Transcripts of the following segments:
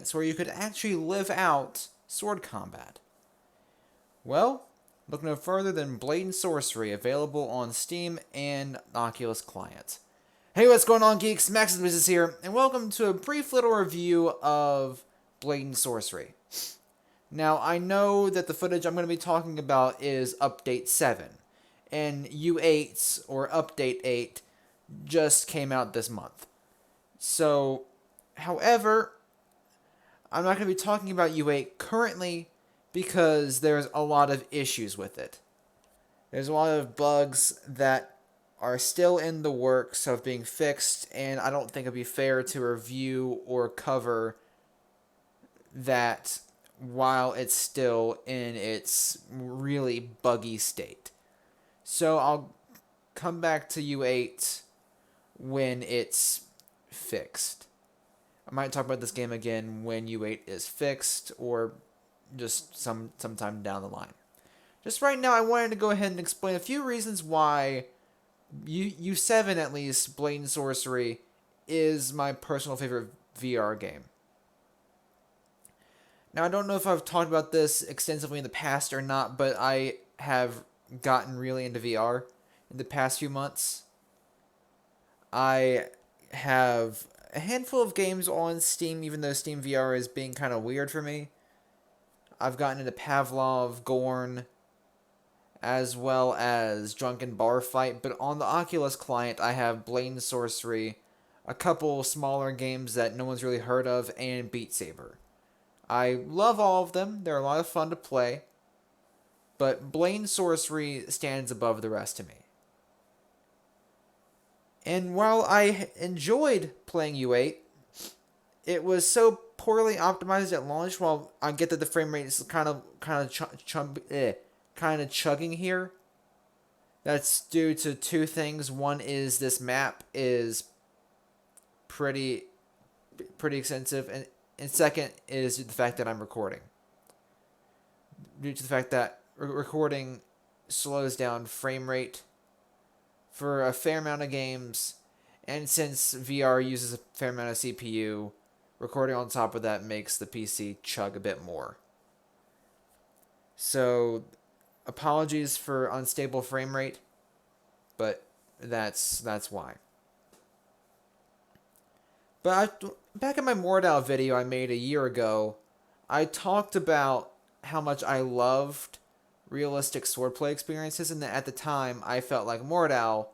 experience where you could actually live out sword combat. Well, look no further than Blade and Sorcery, available on Steam and Oculus client. Hey, what's going on, geeks? Maxusthebeast is here, and welcome to a brief little review of Blade and Sorcery. Now, I know that the footage I'm going to be talking about is Update 7, and U8, or Update 8, just came out this month. So, however, I'm not going to be talking about U8 currently because there's a lot of issues with it. There's a lot of bugs that are still in the works of being fixed, and I don't think it'd be fair to review or cover that while it's still in its really buggy state. So I'll come back to U8 when it's fixed. I might talk about this game again when U8 is fixed, or just sometime down the line. Just right now, I wanted to go ahead and explain a few reasons why U7, at least, Blade and Sorcery, is my personal favorite VR game. Now, I don't know if I've talked about this extensively in the past or not, but I have gotten really into VR in the past few months. I have a handful of games on Steam, even though Steam VR is being kind of weird for me. I've gotten into Pavlov, Gorn, as well as Drunken Bar Fight, but on the Oculus client, I have Blade and Sorcery, a couple smaller games that no one's really heard of, and Beat Saber. I love all of them. They're a lot of fun to play, but Blade and Sorcery stands above the rest to me. And while I enjoyed playing U8, it was so poorly optimized at launch. While I get that the frame rate is kind of chugging here, that's due to two things. One is this map is pretty extensive, and second is the fact that I'm recording. Due to the fact that recording slows down frame rate for a fair amount of games, and since VR uses a fair amount of CPU, recording on top of that makes the PC chug a bit more. So, apologies for unstable frame rate, but that's why. But back in my Mordau video I made a year ago, I talked about how much I loved realistic swordplay experiences, and that at the time I felt like Mordau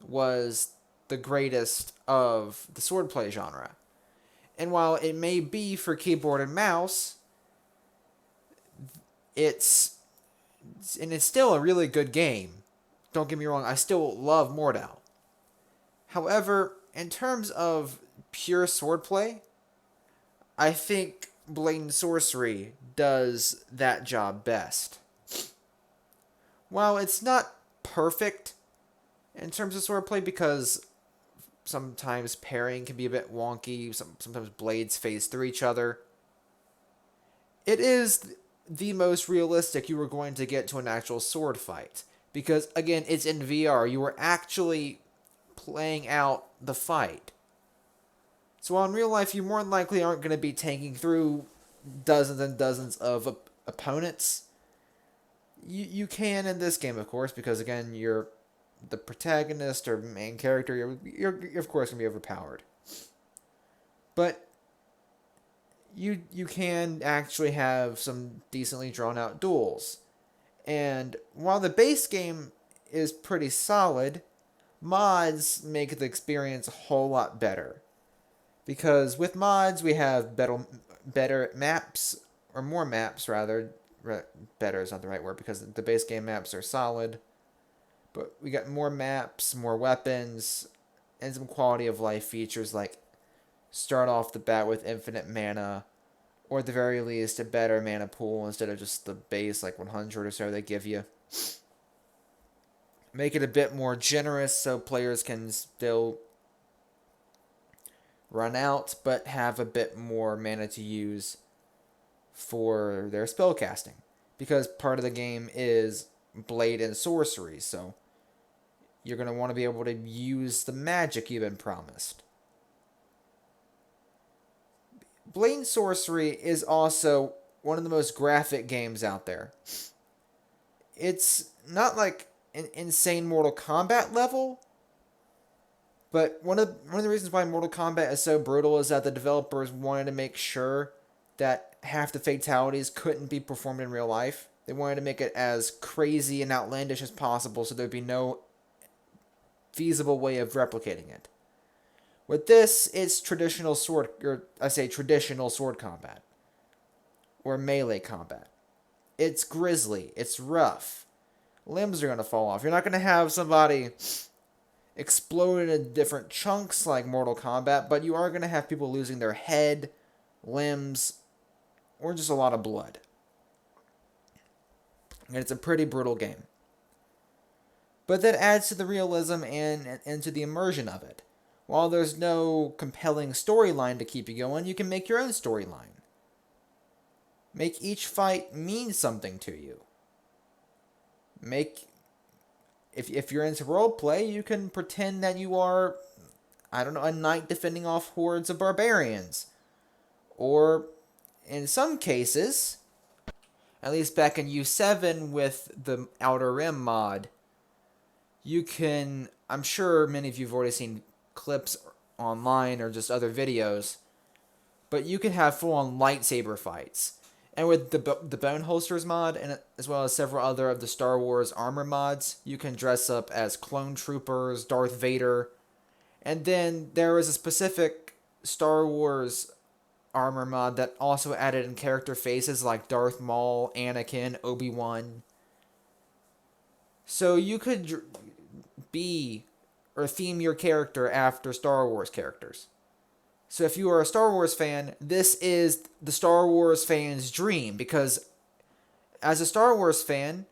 was the greatest of the swordplay genre. And while it may be for keyboard and mouse, it's still a really good game. Don't get me wrong, I still love Mordau. However, in terms of pure swordplay, I think Blade and Sorcery does that job best. While it's not perfect in terms of swordplay, because sometimes parrying can be a bit wonky, sometimes blades phase through each other, it is the most realistic you are going to get to an actual sword fight. Because, again, it's in VR. You are actually playing out the fight. So while in real life, you more than likely aren't going to be tanking through dozens and dozens of opponents, you can in this game, of course, because, again, you're the protagonist or main character. You're of course, going to be overpowered. But you can actually have some decently drawn-out duels. And while the base game is pretty solid, mods make the experience a whole lot better. Because with mods, we have better maps, or more maps, rather. Better is not the right word, because the base game maps are solid. But we got more maps, more weapons, and some quality of life features like start off the bat with infinite mana, or at the very least a better mana pool instead of just the base like 100 or so they give you. Make it a bit more generous so players can still run out, but have a bit more mana to use for their spellcasting. Because part of the game is Blade and Sorcery, so you're going to want to be able to use the magic you've been promised. Blade Sorcery is also one of the most graphic games out there. It's not like an insane Mortal Kombat level, but one of the reasons why Mortal Kombat is so brutal is that the developers wanted to make sure that half the fatalities couldn't be performed in real life. They wanted to make it as crazy and outlandish as possible so there'd be no feasible way of replicating it. With this, it's traditional sword combat or melee combat. It's grisly, it's rough. Limbs are going to fall off. You're not going to have somebody explode into different chunks like Mortal Kombat, but you are going to have people losing their head, limbs, or just a lot of blood. And it's a pretty brutal game. But that adds to the realism and to the immersion of it. While there's no compelling storyline to keep you going, you can make your own storyline. Make each fight mean something to you. If you're into roleplay, you can pretend that you are, I don't know, a knight defending off hordes of barbarians. Or, in some cases, at least back in U7 with the Outer Rim mod, you can, I'm sure many of you have already seen clips online or just other videos, but you can have full-on lightsaber fights. And with the Bone Holsters mod, and as well as several other of the Star Wars armor mods, you can dress up as clone troopers, Darth Vader, and then there was a specific Star Wars armor mod that also added in character faces like Darth Maul, Anakin, Obi-Wan. So you could be or theme your character after Star Wars characters. So if you are a Star Wars fan, this is the Star Wars fan's dream, because as a Star Wars fan,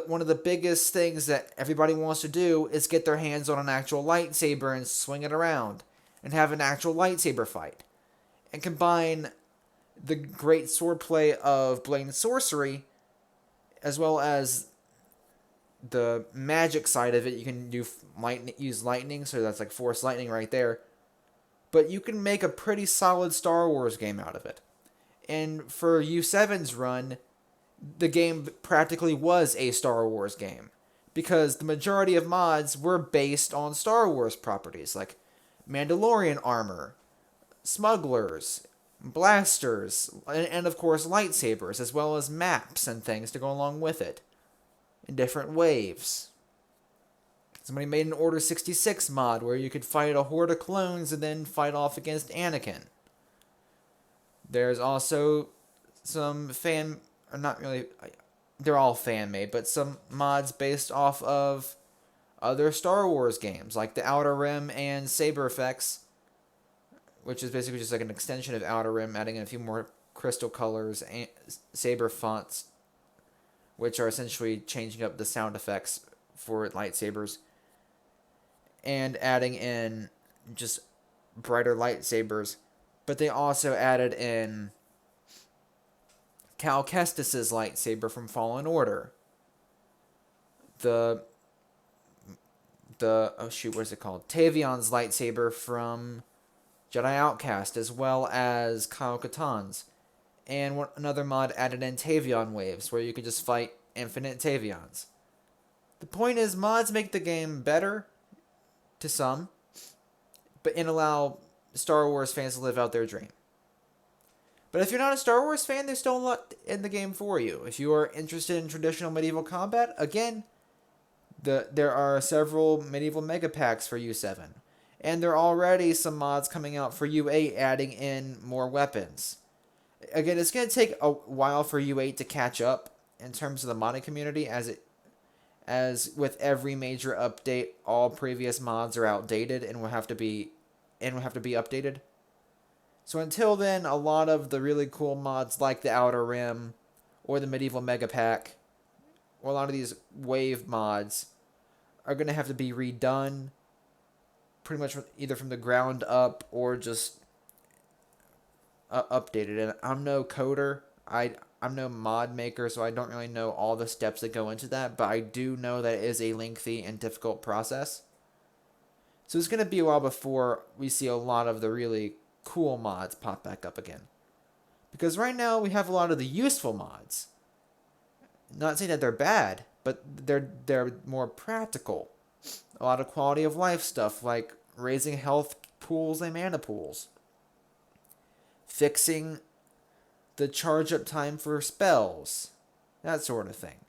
one of the biggest things that everybody wants to do is get their hands on an actual lightsaber and swing it around and have an actual lightsaber fight. And combine the great swordplay of Blade and Sorcery as well as the magic side of it. You can use lightning, so that's like Force Lightning right there. But you can make a pretty solid Star Wars game out of it. And for U7's run, the game practically was a Star Wars game, because the majority of mods were based on Star Wars properties, like Mandalorian armor, smugglers, blasters, and of course lightsabers, as well as maps and things to go along with it, in different waves. Somebody made an Order 66 mod where you could fight a horde of clones and then fight off against Anakin. There's also some they're all fan-made, but some mods based off of other Star Wars games, like the Outer Rim and Saber Effects, which is basically just like an extension of Outer Rim, adding in a few more crystal colors and saber fonts, which are essentially changing up the sound effects for lightsabers, and adding in just brighter lightsabers. But they also added in Cal Kestis's lightsaber from Fallen Order. What is it called? Tavion's lightsaber from Jedi Outcast, as well as Kyle Katan's. And another mod added in Tavion waves, where you could just fight infinite Tavions. The point is, mods make the game better, to some, and allow Star Wars fans to live out their dream. But if you're not a Star Wars fan, there's still a lot in the game for you. If you are interested in traditional medieval combat, again, there are several medieval mega packs for U7. And there are already some mods coming out for U8 adding in more weapons. Again, it's going to take a while for U8 to catch up in terms of the modding community, as with every major update, all previous mods are outdated and will have to be updated. So until then, a lot of the really cool mods like the Outer Rim or the Medieval Mega Pack, or a lot of these wave mods, are going to have to be redone pretty much either from the ground up or just updated. And I'm no coder. I'm no mod maker, so I don't really know all the steps that go into that, but I do know that it is a lengthy and difficult process. So it's going to be a while before we see a lot of the really cool mods pop back up again. Because right now we have a lot of the useful mods. Not saying that they're bad, but they're more practical. A lot of quality of life stuff like raising health pools and mana pools. Fixing the charge up time for spells. That sort of thing.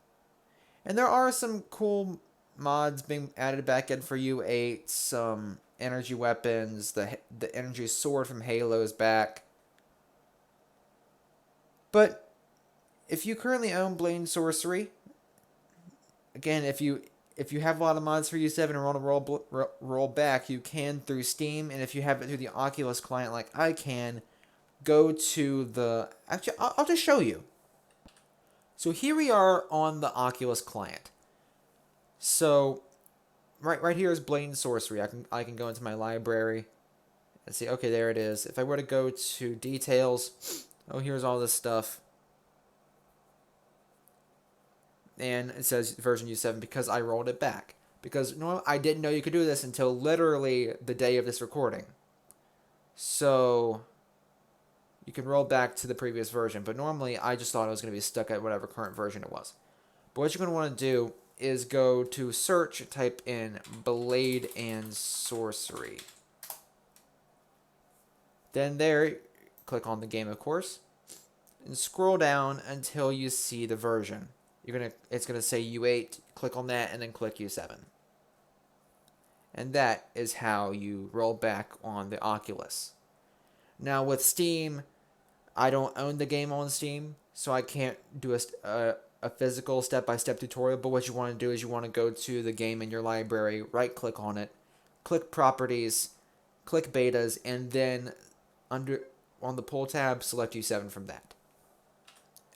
And there are some cool mods being added back in for U8, some energy weapons, the energy sword from Halo's back. But if you currently own Blade Sorcery, again, if you have a lot of mods for U7 and want to roll back, you can through Steam, and if you have it through the Oculus client like I can, go to the... Actually, I'll just show you. So here we are on the Oculus client. So right here is Blade Sorcery. I can go into my library and see, okay, there it is. If I were to go to details, oh, here's all this stuff. And it says version U7 because I rolled it back. Because I didn't know you could do this until literally the day of this recording. So you can roll back to the previous version. But normally I just thought it was going to be stuck at whatever current version it was. But what you're going to want to do is go to search, type in Blade and Sorcery. Then there, click on the game, of course, and scroll down until you see the version. It's gonna say U8. Click on that, and then click U7. And that is how you roll back on the Oculus. Now with Steam, I don't own the game on Steam, so I can't do a physical step-by-step tutorial. But what you want to do is you want to go to the game in your library, right-click on it, click Properties, click Betas, and then on the pull tab, select U7 from that.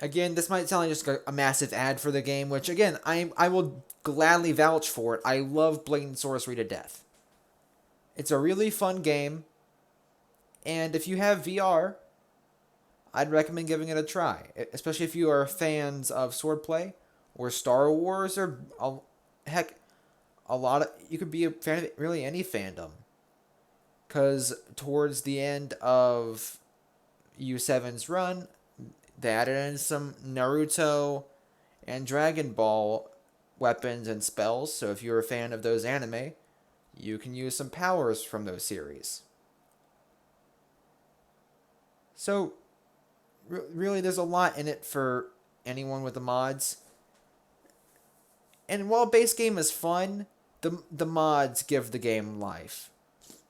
Again, this might sound like just a massive ad for the game, which, again, I will gladly vouch for it. I love Blade and Sorcery to death. It's a really fun game, and if you have VR, I'd recommend giving it a try, especially if you are fans of swordplay or Star Wars or, heck, you could be a fan of really any fandom. Because towards the end of U7's run, they added in some Naruto and Dragon Ball weapons and spells, so if you're a fan of those anime, you can use some powers from those series. So, really, there's a lot in it for anyone with the mods. And while base game is fun, the mods give the game life.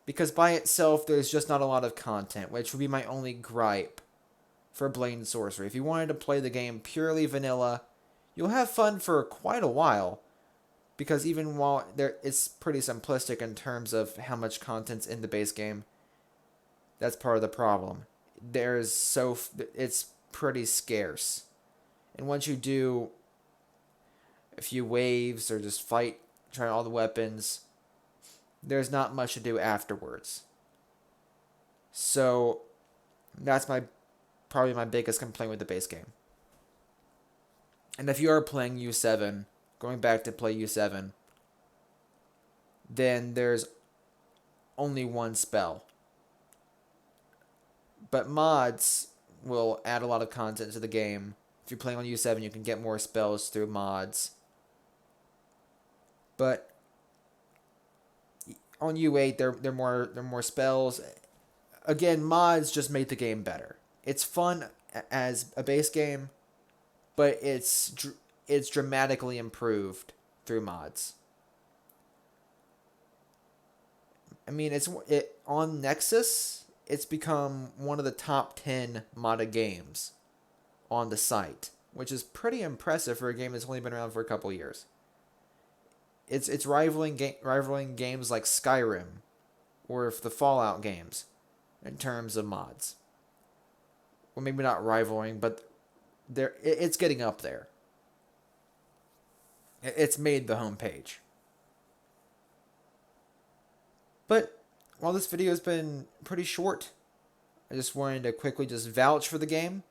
Because by itself, there's just not a lot of content, which would be my only gripe for Blade and Sorcery. If you wanted to play the game purely vanilla, you'll have fun for quite a while, because even while it's pretty simplistic in terms of how much content's in the base game, that's part of the problem. It's pretty scarce. And once you do a few waves or just try all the weapons, there's not much to do afterwards. So that's probably my biggest complaint with the base game. And if you are playing U7, going back to play U7, then there's only one spell. But mods will add a lot of content to the game. If you're playing on U7, you can get more spells through mods. But on U8, they're more spells. Again, mods just make the game better. It's fun as a base game, but it's dramatically improved through mods. I mean, on Nexus, it's become one of the top 10 modded games on the site, which is pretty impressive for a game that's only been around for a couple years. It's rivaling games like Skyrim or the Fallout games in terms of mods. Well, maybe not rivaling, but it's getting up there. It's made the homepage. But while this video has been pretty short, I just wanted to quickly just vouch for the game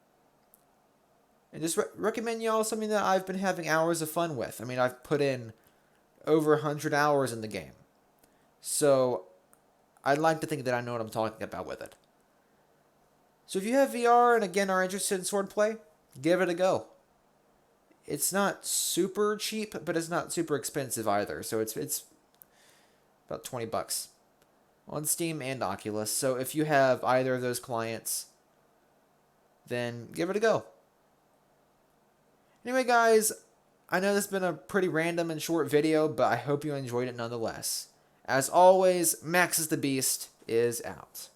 and just recommend y'all something that I've been having hours of fun with. I mean, I've put in over 100 hours in the game. So I'd like to think that I know what I'm talking about with it. So if you have VR and again are interested in swordplay, give it a go. It's not super cheap, but it's not super expensive either. So it's about $20 on Steam and Oculus. So if you have either of those clients, then give it a go. Anyway, guys, I know this has been a pretty random and short video, but I hope you enjoyed it nonetheless. As always, Maxusthebeast is out.